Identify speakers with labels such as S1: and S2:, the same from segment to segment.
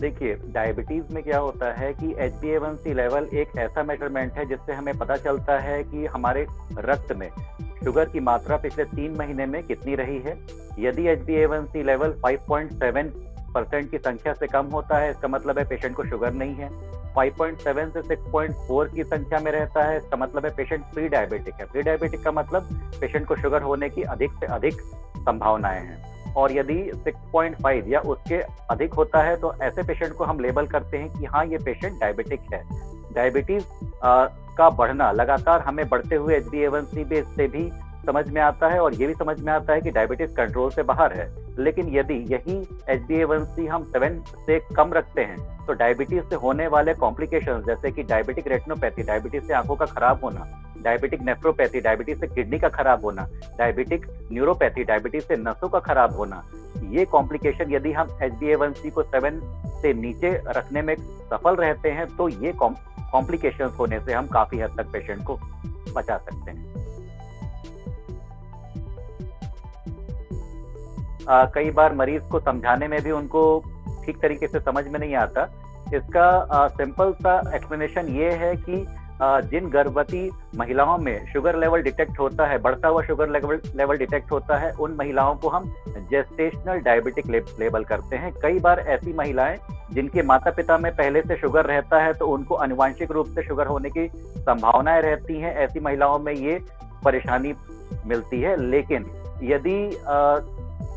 S1: देखिए, डायबिटीज़ में क्या होता है कि HbA1c लेवल एक ऐसा मेज़रमेंट है जिससे हमें पता चलता है कि हमारे रक्त में शुगर की मात्रा पिछले 3 महीने में कितनी रही है। यदि HbA1c लेवल 5.7% की संख्या से कम होता है, इसका मतलब है पेशेंट को शुगर नहीं है। 5.7 से 6.4 की संख्या में रहता है, इसका मतलब है पेशेंट प्री डायबिटिक है। प्री डायबिटिक का मतलब पेशेंट को शुगर होने की अधिक से अधिक संभावनाएं हैं। और यदि 6.5 या उसके अधिक होता है तो ऐसे पेशेंट को हम लेबल करते हैं कि हाँ, ये पेशेंट डायबिटिक है। डायबिटीज का बढ़ना लगातार हमें बढ़ते हुए HbA1c बेस से भी समझ में आता है और ये भी समझ में आता है कि डायबिटीज कंट्रोल से बाहर है। लेकिन यदि यही HbA1c हम 7 से कम रखते हैं तो डायबिटीज से होने वाले कॉम्प्लिकेशंस जैसे कि डायबिटिक रेटिनोपैथी, डायबिटीज से आंखों का खराब होना, डायबिटिक नेफ्रोपैथी, डायबिटीज से किडनी का खराब होना, डायबिटिक न्यूरोपैथी, डायबिटीज से नसों का खराब होना, ये कॉम्प्लिकेशन यदि हम HbA1c को 7 से नीचे रखने में सफल रहते हैं तो ये कॉम्प्लिकेशंस होने से हम काफी हद तक पेशेंट को बचा सकते हैं। कई बार मरीज को समझाने में भी उनको ठीक तरीके से समझ में नहीं आता। इसका सिंपल सा एक्सप्लेनेशन ये है कि जिन गर्भवती महिलाओं में शुगर लेवल डिटेक्ट होता है, बढ़ता हुआ शुगर लेवल डिटेक्ट होता है, उन महिलाओं को हम जेस्टेशनल डायबिटिक लेबल करते हैं। कई बार ऐसी महिलाएं जिनके माता पिता में पहले से शुगर रहता है तो उनको आनुवांशिक रूप से शुगर होने की संभावनाएं रहती हैं, ऐसी महिलाओं में ये परेशानी मिलती है। लेकिन यदि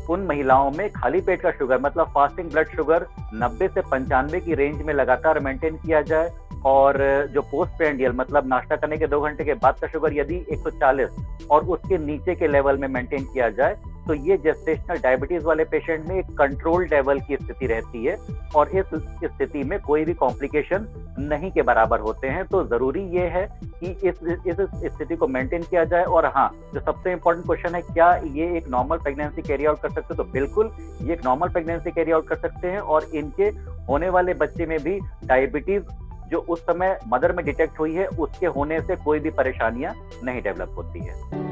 S1: उन महिलाओं में खाली पेट का शुगर मतलब फास्टिंग ब्लड शुगर 90 से 95 की रेंज में लगातार मेंटेन किया जाए और जो पोस्ट प्रेंडियल मतलब नाश्ता करने के 2 घंटे के बाद का शुगर यदि 140 और उसके नीचे के लेवल में मेंटेन किया जाए तो ये जेस्टेशनल डायबिटीज वाले पेशेंट में एक कंट्रोल लेवल की स्थिति रहती है और इस स्थिति में कोई भी कॉम्प्लिकेशन नहीं के बराबर होते हैं। तो जरूरी ये है कि इस स्थिति को मेंटेन किया जाए। और हाँ, जो सबसे इम्पोर्टेंट क्वेश्चन है, क्या ये एक नॉर्मल प्रेगनेंसी कैरी आउट कर सकते हैं? तो बिल्कुल ये एक नॉर्मल प्रेगनेंसी कैरी आउट कर सकते हैं और इनके होने वाले बच्चे में भी डायबिटीज जो उस समय मदर में डिटेक्ट हुई है उसके होने से कोई भी परेशानियां नहीं डेवलप होती है।